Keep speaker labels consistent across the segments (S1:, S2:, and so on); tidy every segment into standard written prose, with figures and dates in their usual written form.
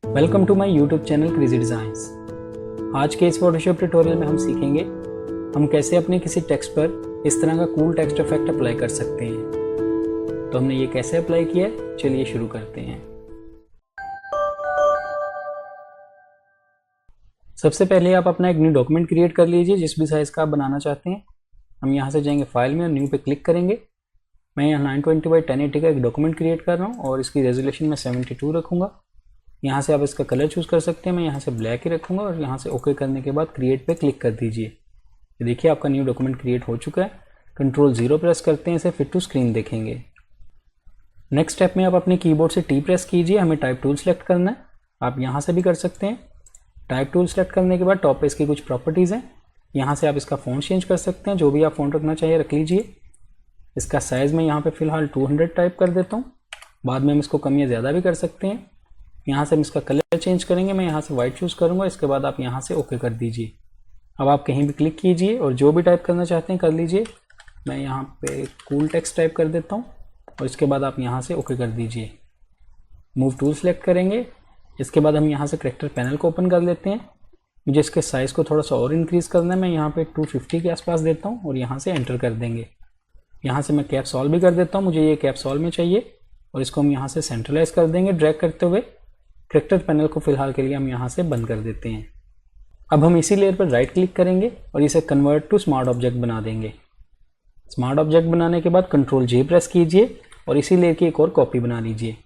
S1: Welcome to my YouTube channel crazy designs. आज के इस फोटोशॉप ट्यूटोरियल में हम सीखेंगे हम कैसे अपने किसी टेक्स्ट पर इस तरह का कूल टेक्स्ट इफेक्ट अप्लाई कर सकते हैं। तो हमने ये कैसे अप्लाई किया है, चलिए शुरू करते हैं। सबसे पहले आप अपना एक न्यू डॉक्यूमेंट क्रिएट कर लीजिए जिस भी साइज़ का आप बनाना चाहते हैं। हम यहाँ से जाएंगे फाइल में और न्यू पे क्लिक करेंगे। मैं यहाँ 920x1080 का एक डॉक्यूमेंट क्रिएट कर रहा हूँ और इसकी रेजोल्यूशन में 72 रखूँगा। यहाँ से आप इसका कलर चूज़ कर सकते हैं, मैं यहाँ से ब्लैक ही रखूँगा और यहाँ से ओके करने के बाद क्रिएट पे क्लिक कर दीजिए। ये देखिए आपका न्यू डॉक्यूमेंट क्रिएट हो चुका है। कंट्रोल 0 प्रेस करते हैं, इसे फिट टू स्क्रीन देखेंगे। नेक्स्ट स्टेप में आप अपने कीबोर्ड से टी प्रेस कीजिए, हमें टाइप टूल सेलेक्ट करना है। आप यहाँ से भी कर सकते हैं। टाइप टूल सेलेक्ट करने के बाद टॉप पे इसकी कुछ प्रॉपर्टीज़ हैं, यहाँ से आप इसका फ़ॉन्ट चेंज कर सकते हैं, जो भी आप फ़ॉन्ट रखना चाहिए रख लीजिए। इसका साइज़ मैं यहाँ पे फ़िलहाल 200 टाइप कर देता हूँ, बाद में हम इसको कम या ज़्यादा भी कर सकते हैं। यहाँ से हम इसका कलर चेंज करेंगे, मैं यहाँ से वाइट चूज़ करूँगा, इसके बाद आप यहाँ से ओके कर दीजिए। अब आप कहीं भी क्लिक कीजिए और जो भी टाइप करना चाहते हैं कर लीजिए। मैं यहाँ पे कूल टेक्स्ट टाइप कर देता हूँ और इसके बाद आप यहाँ से ओके कर दीजिए। मूव टूल सेलेक्ट करेंगे, इसके बाद हम यहाँ से करैक्टर पैनल को ओपन कर लेते हैं। मुझे इसके साइज़ को थोड़ा सा और इंक्रीज़ करना है, मैं यहाँ पे 250 के आसपास देता हूँ और यहाँ से एंटर कर देंगे। यहाँ से मैं कैप सॉल्व भी कर देता हूँ, मुझे ये कैप सॉल्व में चाहिए और इसको हम यहाँ से सेंट्रलाइज कर देंगे ड्रैग करते हुए। करैक्टर पैनल को फिलहाल के लिए हम यहाँ से बंद कर देते हैं। अब हम इसी लेयर पर राइट क्लिक करेंगे और इसे कन्वर्ट टू स्मार्ट ऑब्जेक्ट बना देंगे। स्मार्ट ऑब्जेक्ट बनाने के बाद कंट्रोल J प्रेस कीजिए और इसी लेयर की एक और कॉपी बना लीजिए।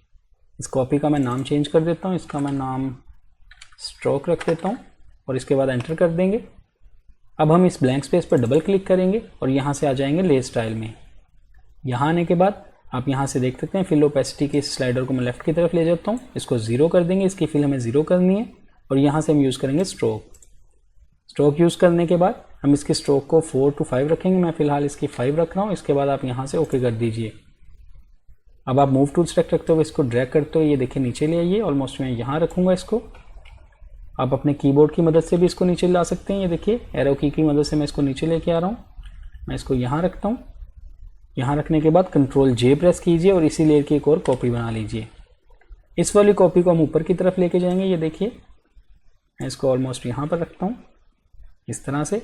S1: इस कॉपी का मैं नाम चेंज कर देता हूँ, इसका मैं नाम स्ट्रोक रख देता हूँ और इसके बाद एंटर कर देंगे। अब हम इस ब्लैंक स्पेस पर डबल क्लिक करेंगे और यहाँ से आ जाएंगे लेयर स्टाइल में। यहाँ आने के बाद आप यहाँ से देख सकते हैं फिल ओपेसिटी के इस स्लाइडर को मैं लेफ्ट की तरफ ले जाता हूँ, इसको 0 कर देंगे, इसकी फिल हमें 0 करनी है और यहाँ से हम यूज़ करेंगे स्ट्रोक। स्ट्रोक यूज़ करने के बाद हम इसकी स्ट्रोक को 4 to 5 रखेंगे, मैं फिलहाल इसकी 5 रख रहा हूँ। इसके बाद आप यहाँ से ओके कर दीजिए। अब आप मूव टूल सेलेक्ट रखते हुए इसको ड्रैग करते हुए ये देखिए नीचे ले आइए। ऑलमोस्ट मैं यहाँ रखूँगा इसको। आप अपने कीबोर्ड की मदद से भी इसको नीचे ला सकते हैं, ये देखिए एरो की मदद से मैं इसको नीचे लेके आ रहा हूँ। मैं इसको यहाँ रखता हूँ। यहाँ रखने के बाद कंट्रोल J प्रेस कीजिए और इसी लेयर की एक और कॉपी बना लीजिए। इस वाली कॉपी को हम ऊपर की तरफ लेके जाएंगे, ये देखिए मैं इसको ऑलमोस्ट यहाँ पर रखता हूँ इस तरह से।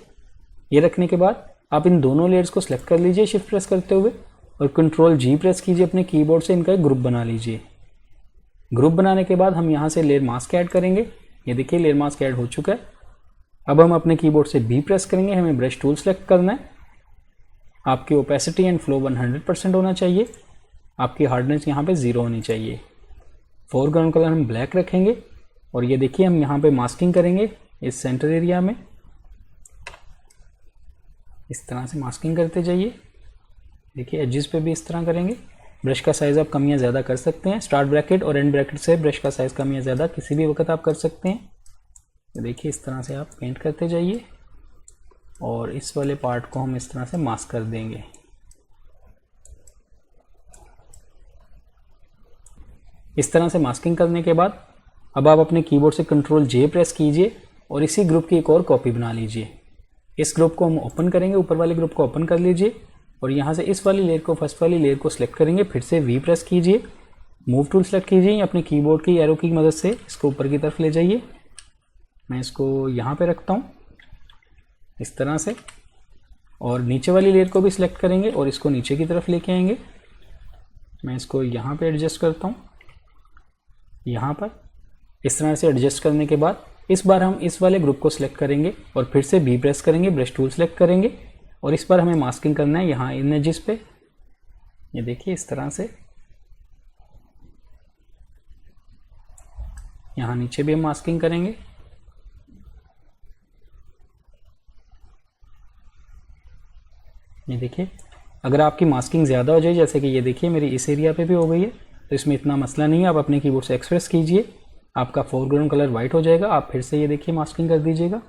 S1: ये रखने के बाद आप इन दोनों लेयर्स को सिलेक्ट कर लीजिए शिफ्ट प्रेस करते हुए और कंट्रोल G प्रेस कीजिए, अपने कीबोर्ड से इनका एक ग्रुप बना लीजिए। ग्रुप बनाने के बाद हम यहाँ से लेयर मास्क ऐड करेंगे, ये देखिए लेयर मास्क ऐड हो चुका है। अब हम अपने कीबोर्ड से B प्रेस करेंगे, हमें ब्रश टूल सेलेक्ट करना है। आपकी ओपेसिटी एंड फ्लो 100% होना चाहिए, आपकी हार्डनेस यहाँ पे 0 होनी चाहिए। फोरग्राउंड कलर हम ब्लैक रखेंगे और ये देखिए हम यहाँ पे मास्किंग करेंगे इस सेंटर एरिया में, इस तरह से मास्किंग करते जाइए। देखिए एजेस पे भी इस तरह करेंगे। ब्रश का साइज़ आप कम या ज़्यादा कर सकते हैं, स्टार्ट ब्रैकेट और एंड ब्रैकेट से ब्रश का साइज़ कम या ज़्यादा किसी भी वक्त आप कर सकते हैं। तो देखिए इस तरह से आप पेंट करते जाइए और इस वाले पार्ट को हम इस तरह से मास्क कर देंगे। इस तरह से मास्किंग करने के बाद अब आप अपने कीबोर्ड से कंट्रोल J प्रेस कीजिए और इसी ग्रुप की एक और कॉपी बना लीजिए। इस ग्रुप को हम ओपन करेंगे, ऊपर वाले ग्रुप को ओपन कर लीजिए और यहाँ से इस वाली लेयर को फर्स्ट वाली लेयर को सिलेक्ट करेंगे, फिर से V प्रेस कीजिए, मूव टूल सेलेक्ट कीजिए, अपने कीबोर्ड की एरो की मदद से इसको ऊपर की तरफ ले जाइए। मैं इसको यहाँ पे रखता हूँ इस तरह से और नीचे वाली लेयर को भी सिलेक्ट करेंगे और इसको नीचे की तरफ लेके आएंगे। मैं इसको यहाँ पे एडजस्ट करता हूँ, यहाँ पर इस तरह से एडजस्ट करने के बाद इस बार हम इस वाले ग्रुप को सिलेक्ट करेंगे और फिर से B प्रेस करेंगे, ब्रश टूल सेलेक्ट करेंगे और इस बार हमें मास्किंग करना है यहाँ इन एजेस पे। ये देखिए इस तरह से यहाँ नीचे भी हम मास्किंग करेंगे। ये देखिए अगर आपकी मास्किंग ज़्यादा हो जाए, जैसे कि ये देखिए मेरी इस एरिया पे भी हो गई है, तो इसमें इतना मसला नहीं है। आप अपने कीबोर्ड से एक्सप्रेस कीजिए, आपका फोरग्राउंड कलर वाइट हो जाएगा। आप फिर से ये देखिए मास्किंग कर दीजिएगा,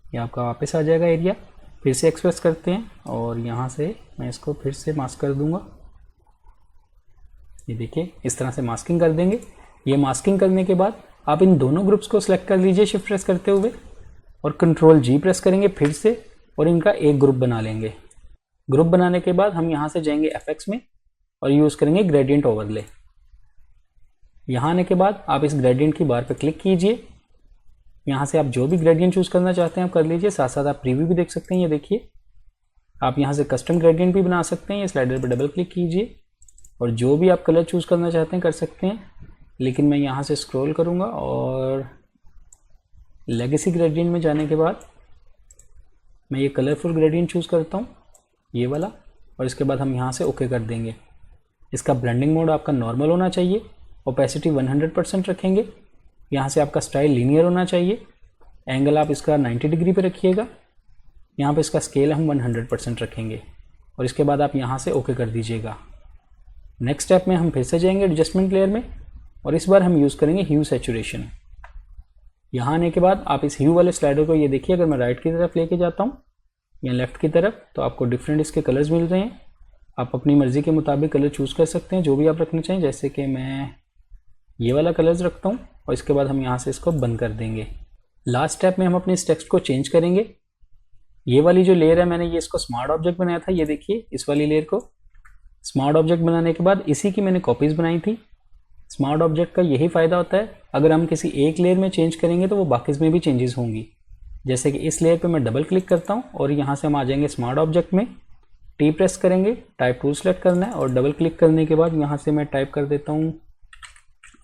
S1: ये आपका वापस आ जाएगा एरिया। फिर से एक्सप्रेस करते हैं और यहाँ से मैं इसको फिर से मास्क कर दूंगा। ये देखिए इस तरह से मास्किंग कर देंगे। ये मास्किंग करने के बाद आप इन दोनों ग्रुप्स को सिलेक्ट कर लीजिए शिफ्ट प्रेस करते हुए और कंट्रोल G प्रेस करेंगे फिर से और इनका एक ग्रुप बना लेंगे। ग्रुप बनाने के बाद हम यहाँ से जाएंगे FX में और यूज़ करेंगे ग्रेडियंट ओवरले। यहाँ आने के बाद आप इस ग्रेडियंट की बार पर क्लिक कीजिए। यहाँ से आप जो भी ग्रेडियंट चूज़ करना चाहते हैं आप कर लीजिए। साथ साथ आप प्रीव्यू भी देख सकते हैं। ये देखिए आप यहाँ से कस्टम ग्रेडियंट भी बना सकते हैं। ये स्लाइडर पर डबल क्लिक कीजिए और जो भी आप कलर चूज़ करना चाहते हैं कर सकते हैं। लेकिन मैं यहाँ से स्क्रॉल करूँगा और लेगेसी ग्रेडियंट में जाने के बाद मैं ये कलरफुल ग्रेडियंट चूज़ करता हूँ, ये वाला, और इसके बाद हम यहाँ से ओके कर देंगे। इसका ब्लेंडिंग मोड आपका नॉर्मल होना चाहिए, ओपेसिटी 100% रखेंगे। यहाँ से आपका स्टाइल लीनियर होना चाहिए, एंगल आप इसका 90 डिग्री पे रखिएगा। यहाँ पे इसका स्केल हम 100% रखेंगे और इसके बाद आप यहाँ से ओके कर दीजिएगा। नेक्स्ट स्टेप में हम फिर से जाएंगे एडजस्टमेंट लेयर में और इस बार हम यूज़ करेंगे ह्यू सैचुरेशन। यहाँ आने के बाद आप इस ह्यू वाले स्लाइडर को ये देखिए, अगर मैं राइट की तरफ लेके जाता हूँ या लेफ़्ट की तरफ तो आपको डिफरेंट इसके कलर्स मिल रहे हैं। आप अपनी मर्ज़ी के मुताबिक कलर चूज़ कर सकते हैं जो भी आप रखना चाहें। जैसे कि मैं ये वाला कलर्स रखता हूँ और इसके बाद हम यहाँ से इसको बंद कर देंगे। लास्ट स्टेप में हम अपने इस टेक्स्ट को चेंज करेंगे। ये वाली जो लेयर है मैंने ये इसको स्मार्ट ऑब्जेक्ट बनाया था। ये देखिए इस वाली लेयर को स्मार्ट ऑब्जेक्ट बनाने के बाद इसी की मैंने कॉपीज़ बनाई थी। स्मार्ट ऑब्जेक्ट का यही फ़ायदा होता है, अगर हम किसी एक लेयर में चेंज करेंगे तो वो बाकी में भी चेंजेस होंगी। जैसे कि इस लेयर पे मैं डबल क्लिक करता हूँ और यहाँ से हम आ जाएंगे स्मार्ट ऑब्जेक्ट में, टी प्रेस करेंगे, टाइप टूल सेलेक्ट करना है और डबल क्लिक करने के बाद यहाँ से मैं टाइप कर देता हूँ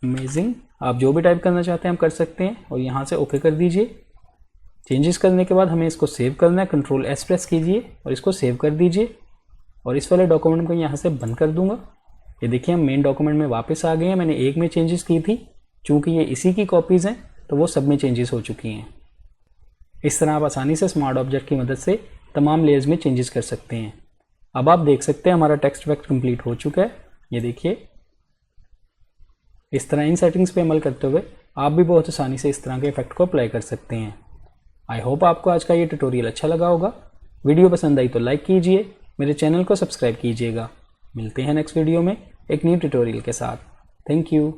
S1: अमेजिंग। आप जो भी टाइप करना चाहते हैं हम कर सकते हैं और यहाँ से ओके कर दीजिए। चेंजेस करने के बाद हमें इसको सेव करना है, कंट्रोल एस प्रेस कीजिए और इसको सेव कर दीजिए और इस वाले डॉक्यूमेंट को यहाँ से बंद कर दूंगा। ये देखिए हम मेन डॉक्यूमेंट में वापस आ गए हैं। मैंने एक में चेंजेस की थी, चूँकि ये इसी की कॉपीज़ हैं तो वो सब में चेंजेस हो चुकी हैं। इस तरह आप आसानी से स्मार्ट ऑब्जेक्ट की मदद से तमाम लेयर्स में चेंजेस कर सकते हैं। अब आप देख सकते हैं हमारा टेक्स्ट इफेक्ट कंप्लीट हो चुका है। ये देखिए इस तरह इन सेटिंग्स पे अमल करते हुए आप भी बहुत आसानी से इस तरह के इफेक्ट को अप्लाई कर सकते हैं। आई होप आपको आज का ये ट्यूटोरियल अच्छा लगा होगा। वीडियो पसंद आई तो लाइक कीजिए, मेरे चैनल को सब्सक्राइब कीजिएगा। मिलते हैं नेक्स्ट वीडियो में एक न्यू ट्यूटोरियल के साथ। Thank you.